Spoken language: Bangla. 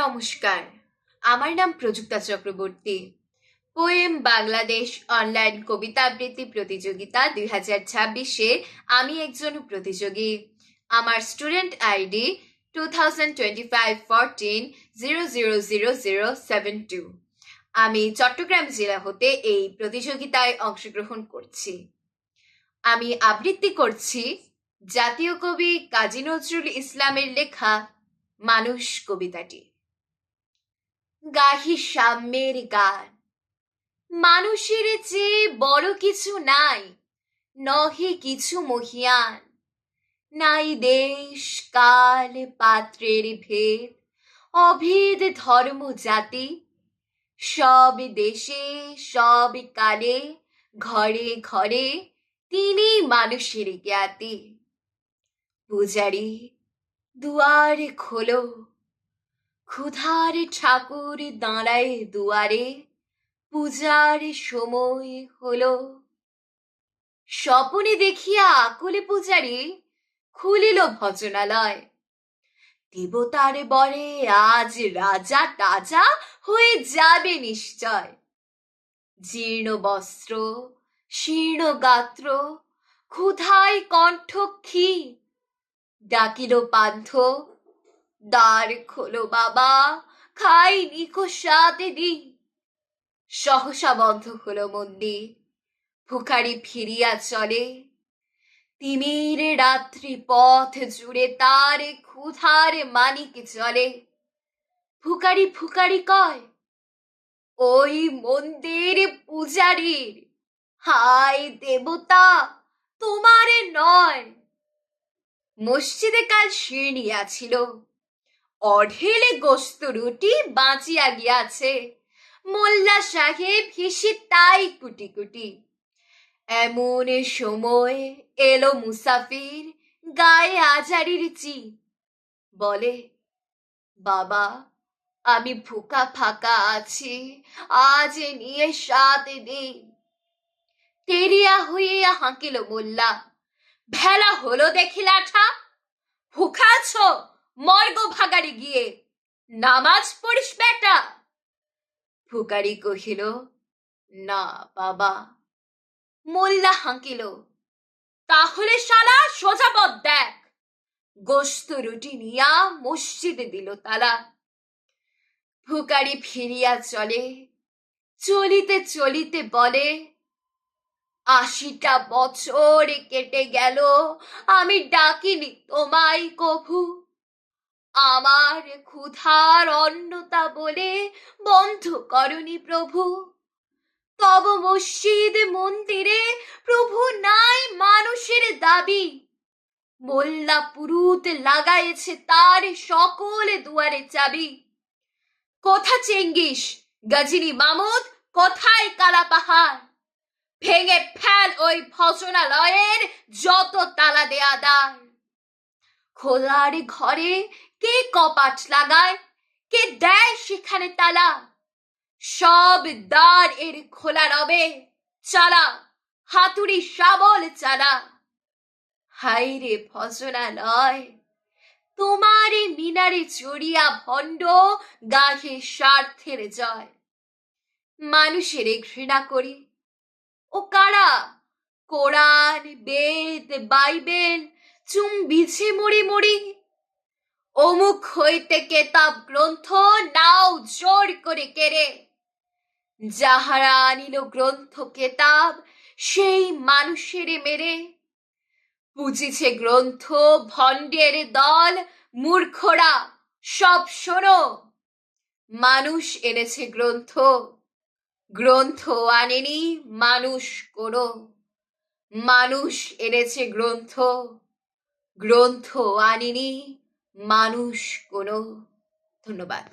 নমস্কার, আমার নাম প্রযুক্তা চক্রবর্তী। পোয়েম বাংলাদেশ অনলাইন কবিতা আবৃত্তি প্রতিযোগিতা 2026-এ আমি একজন প্রতিযোগী। আমার স্টুডেন্ট আইডি 2025-14-000072। আমি চট্টগ্রাম জেলা হতে এই প্রতিযোগিতায় অংশগ্রহণ করছি। আমি আবৃত্তি করছি জাতীয় কবি কাজী নজরুল ইসলামের লেখা মানুষ কবিতাটি। গাহি সাম্যের গান। মানুষের চেয়ে বড় কিছু নাই, নহে কিছু মহিয়ান। নাই দেশ কাল পাত্রের ভেদ, অভেদ ধর্ম জাতি। সব দেশে সব কালে ঘরে ঘরে তিনি মানুষের জ্ঞাতি। পূজারি দুয়ার খোলো, ক্ষুধার ঠাকুর দাঁড়ায় দুয়ারে, পূজার সময় হলো। স্বপনে দেখিয়া আকুলে পূজারি খুলিল ভজনালয়। দেবতার বরে আজ রাজা টাজা হয়ে যাবে নিশ্চয়। জীর্ণ বস্ত্র শীর্ণ গাত্র, ক্ষুধায় কণ্ঠ ক্ষীণ। ডাকিল পান্থ, দ্বার খোলো বাবা, খাই নিকো সাথে দিন। সহসা বন্ধ হলো মন্দির, ভিখারি ফিরিয়া চলে। তিমির রাত্রি পথ জুড়ে তার ক্ষুধার মানিক চলে। ভিখারি ভিখারি কয়, ওই মন্দির পূজারীর। হায় দেবতা, তোমারে নয়। মসজিদে কাল শিরনিয়া ছিল, অঢেলে গোস্ত রুটি বাঁচিয়া গিয়াছে। মোল্লা সাহেব হিসি তাই কুটি কুটি। এমন সময় এলো মুসাফির, গায়ে আজারির চি। বলে, বাবা আমি ভুকা ফাঁকা আছি, আজ নিয়ে 7 দিন। তেরিয়া হইয়া হাঁকিল মোল্লা, ভেলা হলো দেখি লাঠা। ভুখা আছো, মর্গ ভাগাড়ি গিয়ে নামাজ পড়িস বেটা। ভিখারি কহিল, না বাবা। মোল্লা হাঁকিল, তাহলে শালা সোজা পথ দেখ। গোস্ত রুটি নিয়া মসজিদে দিল তালা। ভিখারি ফিরিয়া চলে, চলিতে চলিতে বলে, 80টা বছর কেটে গেল, আমি ডাকিনি তোমায় কভু। আমার ক্ষুধার অন্নতা বলে বন্ধ করনি প্রভু। তব মসজিদ মন্দিরে প্রভু নাই মানুষের দাবি। মোল্লা পুরুত লাগাইছে তার সকল দুয়ারে চাবি। কোথা চেঙ্গিস গজনী মামুদ, কোথায় কালা পাহাড়? ভেঙে ফেল ওই ভজনালয়ের যত তালা দেয়া দ্বার। খোলার ঘরে কে কপাট লাগায়, কে দেয় সেখানে তালা? সব দ্বার এর খোলা রবে, চালা হাতুড়ি শাবল চালা। হাইরে ভজনালয়, তোমারে মিনারে চড়িয়া ভণ্ড গাহে স্বার্থের জয়। মানুষের ঘৃণা করি, ও কারা? কোরআন বেদ বাইবেল চুম্বিছে মরি মরি। অমুক হইতে কেতাব গ্রন্থ নাও জোর করে কেড়ে। যাহারা আনিল গ্রন্থ কেতাব সেই মানুষের মেরে। বুঝিছে গ্রন্থ ভণ্ডের দল, মূর্খরা সব শোনো। মানুষ এনেছে গ্রন্থ, গ্রন্থ আনেনি মানুষ কোনো। মানুষ এনেছে গ্রন্থ, গ্রন্থ আনেনি মানুষ কোনো। ধন্যবাদ।